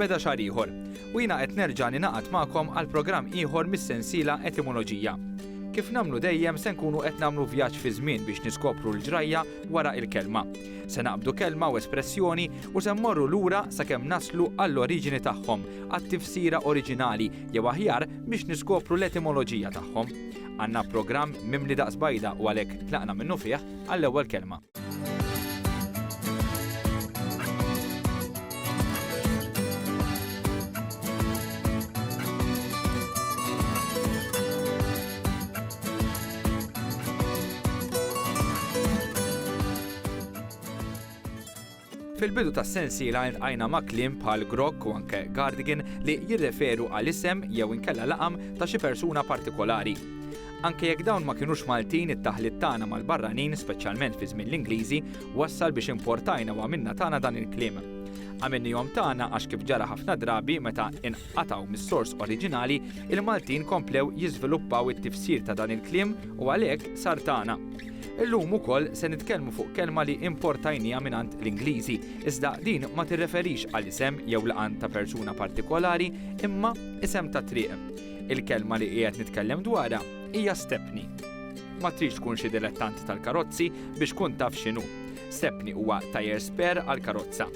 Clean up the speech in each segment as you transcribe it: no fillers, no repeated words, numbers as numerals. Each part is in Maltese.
beda xahar ieħor u jiena qed nerġa' ninaqgħad magħkom għal programm ieħor mis-sensiela Etimoloġija. Kif nagħmlu dejjem se nkunu qed nagħmlu vjaġġ fi żmien biex niskopru l-ġrajja wara l-kelma. Se naqbdu kelma u espressjoni u se mmorru lura sakemm naslu għall-oriġini tagħhom, għat-tifsira oriġinali jew aħjar biex niskopru l-etimoloġija tagħhom. Għandna programm mimli daqs bajda u għalhekk tlaqna minnu fih għall-ewwel kelma. Fil-bidu tas-sensiela iltqajna ma' kliem bħal grok u anke cardigan li jirreferu għal isem jew inkella laqam ta' xi persuna partikolari. Anke jekk dawn ma kinux Maltin, it-taħlit tagħna mal-barranin, speċjalment fi żmien l-Ingliżi, wassal biex importajna u għamilna tagħna dan il-kliem. Għamilnihom tagħna għax kif ġara ħafna drabi meta inqatgħu mis-sors oriġinali, il-Maltin komplew jiżviluppaw it-tifsir ta' dan il-kliem u għalhekk sar tagħna. Illum ukoll se nitkellmu fuq kelma li importajnija mingħand l-Ingliżi, iżda din ma tirreferix għal isem jew laqan ta' persuna partikolari imma isem ta' triq. Il-kelma li qiegħed nitkellem dwarha hija stepni. Ma tridx tkun xi dilettant tal-karozzi biex tkun taf x'inhu. Stepni huwa tire spare għall-karozza.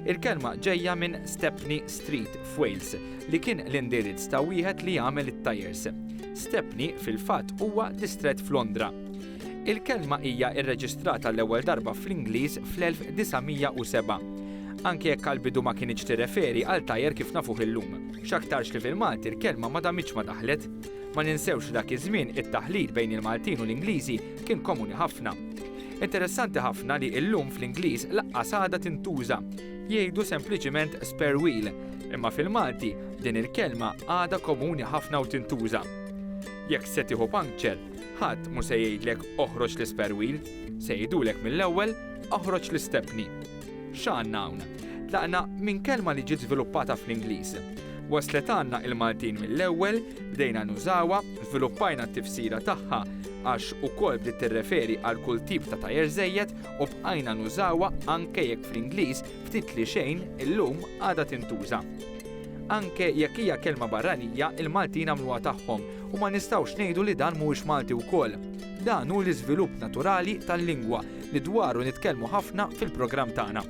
Il-kelma ġejja minn Stepney Street f'Wales li kien l-indirizz ta' wieħed li jagħmel it-tires. Stepney fil-fatt huwa distrett f'Londra. Il-kelma hija rreġistrata l-ewwel darba fl-Ingliż fl-1907. Anke jekk għall-bidu ma kienx tirreferi għal tajjer kif nafuh illum. X'aktarx li fil-Malti il-kelma ma damitx ma daħlet. Ma ninsewx dak iż-żmien it-taħlit bejn il-Maltin u l-Ingliżi kien komuni ħafna. Interessanti ħafna li llum fl-Ingliż laqqas għadha tintuża. Jgħidu sempliċiment spare wheel, imma fil-Malti din il-kelma għadha komuni ħafna u tintuża. Jekk se tieħu puncture, ħadd mhux se jgħidlek oħroġ l-spare wheel, se jgħidulek mill-ewwel oħroġ l-stepni. X'għandna hawn? Tlaqna minn kelma li ġiet żviluppata fl-Ingliż. Waslet għandna il-Maltin mill-ewwel, bdejna nużawha, żviluppajna t-tifsira tagħha għax ukoll bdiet tirreferi għal kull tip ta' tajjer żejjed u bqajna nużawha anke jekk fl-Ingliż ftit li xejn illum għadha tintuża. Anke jekk hija kelma barranija, il-Maltin għamluha tagħhom u ma nistgħux ngħidu li dan mhuwiex Malti wkoll. Dan hu l-iżvilupp naturali tal-lingwa li dwaru nitkellmu ħafna fil-programm tagħna.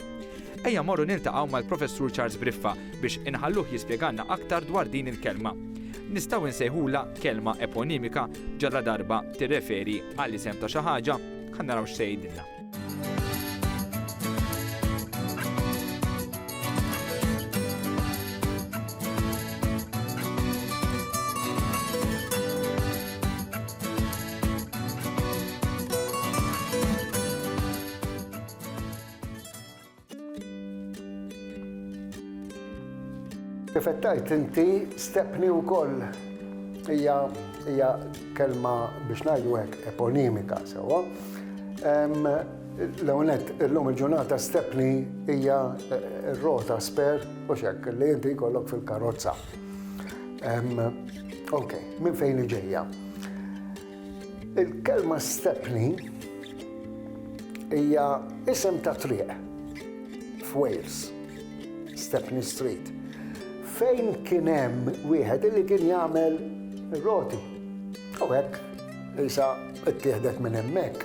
Ejja morru niltaqgħu mal-Professur Charles Briffa biex inħalluh jispjegalna aktar dwar din il-kelma. Nistgħu nsejħula kelma eponimika ġalla darba tirreferi għall-isem ta' xi ħaġa, ħa naraw x'se jgħidilna. Kif qed tgħid inti stepni wkoll hija kelma biex ngħidu hekk eponimika sewwa. Illum il-ġurnata stepni hija r-rota spare u x'hekk li inti jkollok fil-karozza. Okej, minn fejn ġejja? Il-kelma stepni hija isem ta' triq f'Wales, Stepney Street. Fejn kien hemm wieħed li kien jagħmel roti. U hekk isa ttieħdet minn hemmhekk.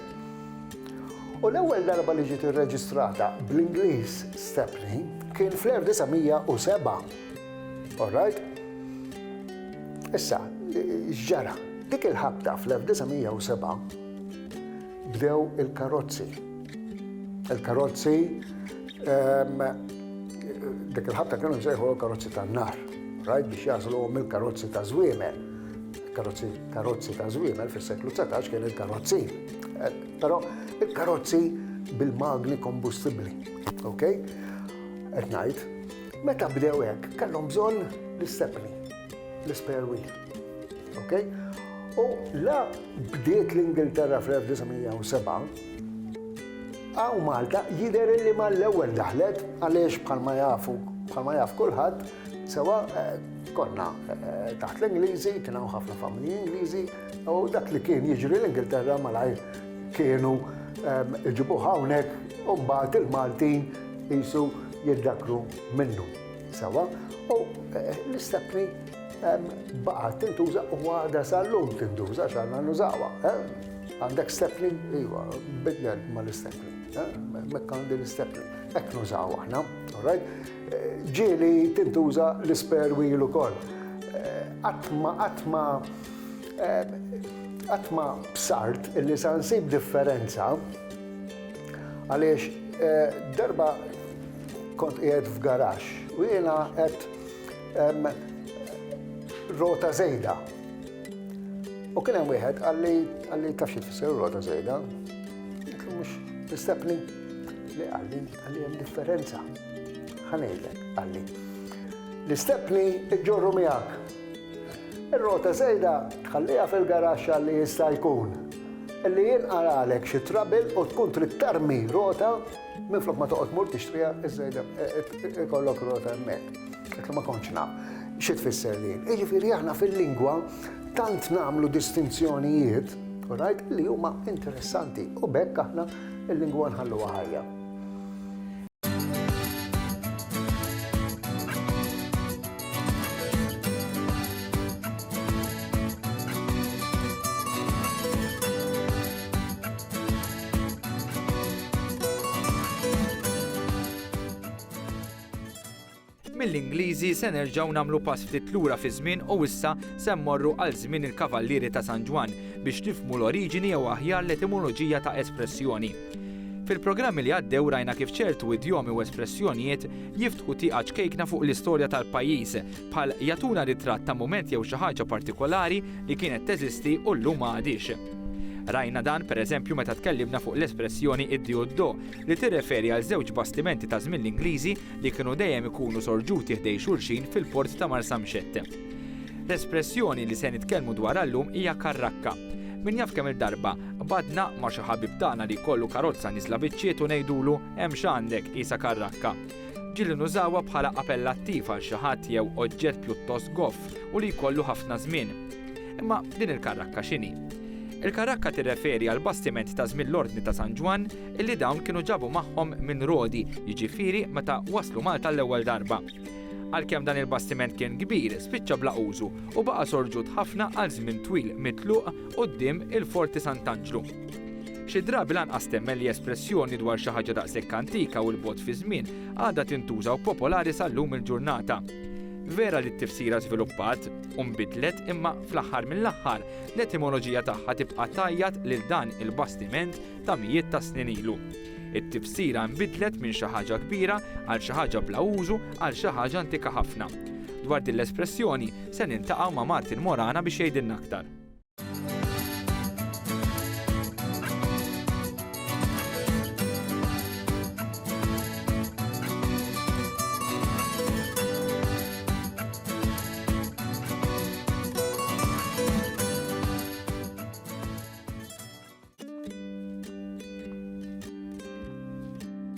U l-ewwel darba li ġiet irreġistrata bl-Ingliż Stepney kien fl-1907. All right? Issa, x'ġara? Dik il-ħabta fl-1907 bdew il-karozzi. Il-karozzi dik il-ħabta kienu nsejħu karozzi tan-nar, right, biex jażlu mill-karozzi ta' żwiemel. Karozzi ta' żwiemel fis-seklu 19 kien il-karozzi. Però il-karozzi bil-magni kombustibbli, okay? Qed ngħid, meta bdew hekk kellhom bżonn l-stepni, l-spare wheel, okay? U la bdiet l-Ingilterra fl-1907 għaw Malta jidher li mal-ewwel daħlet għaliex bħalma jaf kulħadd sewa konna taħt l-Ingliżi, kien hawn ħafna familji Ingliżi u dak li kien jiġri l-Ingilterra malajr kienu ġibuh hawnhekk u mbagħad il-Maltin qisu jiddakru minnu. Sewa U l-istepni baqa tintuża u għada sal-lum tintuża x'għandna nużawha. Għandek stepni, iva, bidlen ma l-istepni. Mekk għandi l-istepni. Hekk nużaw aħna, alright? Ġieli tintuża l-spare wheel ukoll. Għatma b'sart illi sa nsib differenza għaliex darba kont qiegħed f'garax u jiena qed rota żejda. U kien hemm wieħed għalli taf xi tfisser rota żejda. Qed mhux l-istepni li għalli hemm differenza. Ħanejlek għalli. L-istepni ġorru miegħek. Ir-rota żejda tħallيها fil-garaxx għalli jista' jkun. Illi jinqara għalek xi trabil u tkun trid tarmi rota minflok ma toqgħod mur tixtriha iż-żejda ikollok rota hemmhekk. Qed ma kontx naf xi tfisser din. Jiġifieri aħna fil-lingwa tant nagħmlu distinzjonijiet, right, li huma interessanti u bekk aħna il-lingwa nħalluha ħajja. Mill-Ingliżi se nerġgħu nagħmlu pass ftit lura fi żmien u issa se mmorru għal żmien il-Kavallieri ta' San Ġwan biex nifhmu l-oriġini jew aħjar l-etimoloġija ta' espressjoni. Fil-programmi li għaddew rajna kif ċertu idjomi u espressjonijiet jiftħu tieqa ċkejkna fuq l-istorja tal-pajjiż bħal jagħtuna ritratt ta' mument jew xi ħaġa partikolari li kienet teżisti u llum m'għadix. Rajna dan pereżempju meta tkellimna fuq l-espressjoni id-di do li tirreferi għal żewġ bastimenti ta' żmien l-Ingliżi li kienu dejjem ikunu sorġuti ħdej xulxin fil-port ta' Marsamxett. L-espressjoni li se nitkellmu dwar llum hija karrakka. Min jaf kemm il-darba badna ma' xi ħabib tagħna li jkollu karozza nisla biċċiet u ngħidulu hemm x'għandek qisha karrakka. Ġieli nużawha bħala appellattiv għal xi ħadd jew oġġett pjuttost goff u li jkollu ħafna żmien. Imma din il-karrakka x'inhi? Il-karrakka tirreferi għal bastiment ta' żmien l-Ordni ta' San Ġwan illi dawn kienu ġabu magħhom minn Rodi, jiġifieri meta waslu Malta l-ewwel darba. Għalkemm dan il-bastiment kien kbir, spiċċa bla użu u baqa' sorġut ħafna għal żmien twil mitluq quddiem il-Forti Sant'Angelo. Xi drabi lanqas temmel li espressjoni dwar xi ħaġa daqshekk antika u l-bogħod fi żmien għadha tintuża u popolari sal-lum il-ġurnata. Vera li t-tifsira żviluppat u nbidlet imma fl-aħħar mill-aħħar l-etimoloġija tagħha tibqa' tajjat lil dan il-bastiment ta' mijiet ta' snin ilu. It-tifsira nbidlet minn xi ħaġa kbira għal xi ħaġa bla użu għal xi ħaġa antika ħafna. Dwar din l-espressjoni se niltaqgħu ma' Martin Morana biex jgħidilna aktar.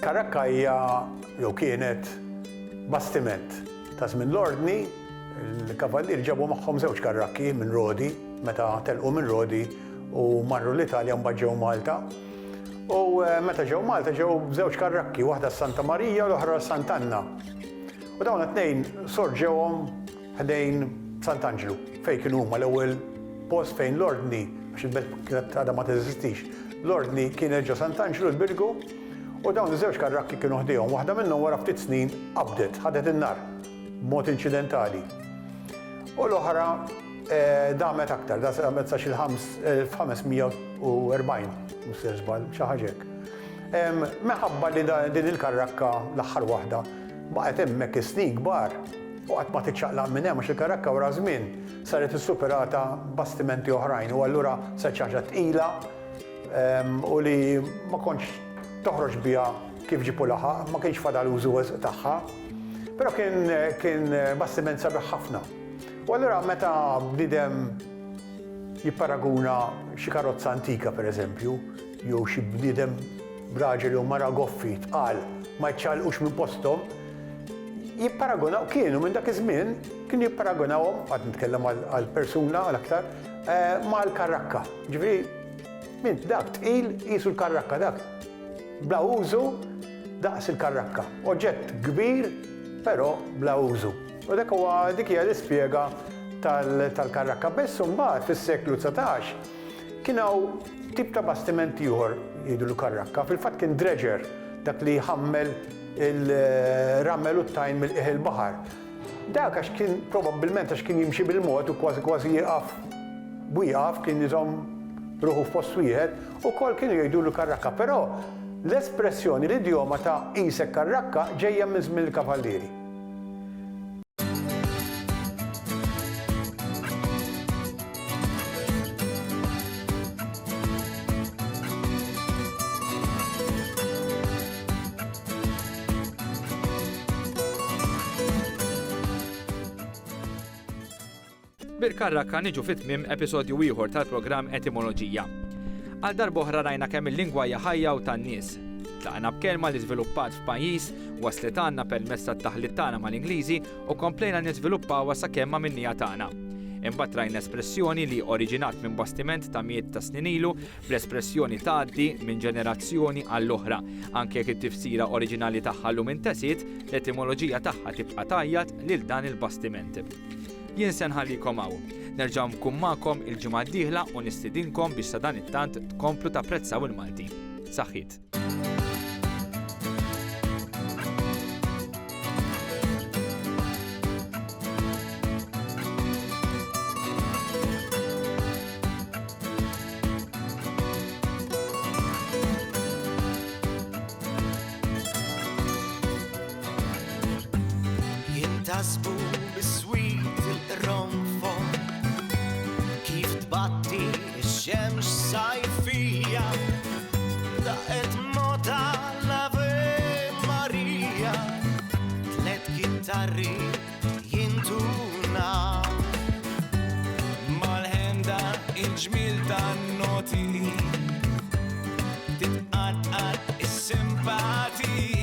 Karrakka hija jew kienet bastiment ta' żmien l-Ordni, il-Kavallieri ġabu magħhom żewġ karrakki minn Rodi meta telqu minn Rodi u marru l-Italja mbagħad ġew Malta. U meta ġew Malta ġew żewġ karrakki, waħda Santa Marija u l-oħra Sant'Anna. U dawn it-tnejn sorġewhom ħdejn Sant'Angelo fejn kienu huma l-ewwel post fejn l-Ordni għax il-belt kienet għadha ma teżistix. L-Ordni kienet ġo Sant'Angelo l-Birgu. U dawn iż-żewġ karrakki kienu ħdejhom, waħda minnhom wara ftit snin qabdet, ħadet in-nar b'mod inċidentali. U l-oħra damet aktar, damet sa xi 1540, mhux se żball, xi ħaġa hekk. Minħabba li din il-karrakka l-aħħar waħda baqgħet hemmhekk is-snin kbar u qatt ma tiċċaqlaq minn hemm għax il-karrakka wara żmien saret issuperata bastimenti oħrajn u allura saret xi ħaġa tqila u li ma kontx toħroġ biha kif ġipu laħaq, ma kienx fadal użu tagħha, però kien bastiment sabiħ ħafna. U allura meta bniedem jipparaguna xi karozza antika pereżempju, jew xi bniedem raġel jew mara goffi tqal ma jċċallqux minn posthom, jipparagunaw kienu minn dak iż-żmien kienu jipparagunawhom qed nitkellem għall-persuna għal-aktar mal-karrakka. Ġifieri minn dak tqil qisu l-karrakka dak. Bla użu daqs il-karrakka. Oġġett kbir, però bla użu. U dik hija l-ispjega tal-karrakka. Biss imbagħad fis-seklu 19 kien hawn tip ta' bastiment ieħor jgħidu l-karrakka. Fil-fatt kien dredger, dak li jħammel il-rammel u t-tajn mill-qiegħ il-baħar. Dak għax kien probabbilment għax kien jimxi bil-mod u kważi jieqaf kien iżomm ruħu f'post wieħed u kol kienu jgħidulu karrakka, però l-espressjoni, l-idjoma ta' qisek karrakka ġejja minn żmien il-kavallieri. Bil-karrakka niġu fit-tmiem episodju ieħor tal-programm Etimoloġija. Għal darba oħra rajna kemm il-lingwa hija ħajja u tan-nies. Tlaqna b'kelma li żviluppat f'pajjiż, waslet għandna permezz tat-taħlit tagħna mal-Ingliżi u komplejna niżviluppawha sakemm ma minnija tagħna. Imbagħad rajna espressjoni li oriġinat minn bastiment ta' miet ta' snin ilu bl-espressjoni tgħaddi minn ġenerazzjoni għall-oħra. Anke jekk it-tifsira oriġinali tagħha llum intesit, l-etimoloġija tagħha tibqa' tajjat lil dan il-bastiment. Jien se nħallikom hawn. Nerġgħu nkun magħkom il-ġimgħa d-dieħla u nistidinkom biex sa dan it-tant tkomplu tapprezzaw il-Malti. Saħħit! Jintasbu bis-swit il-ronfon kif tbatti x-xemx sajfija daqet mota l-Ave Marija tlet kittarri jintuna mal-ħemda il-ġmil tan-noti titqanqat is-simpatija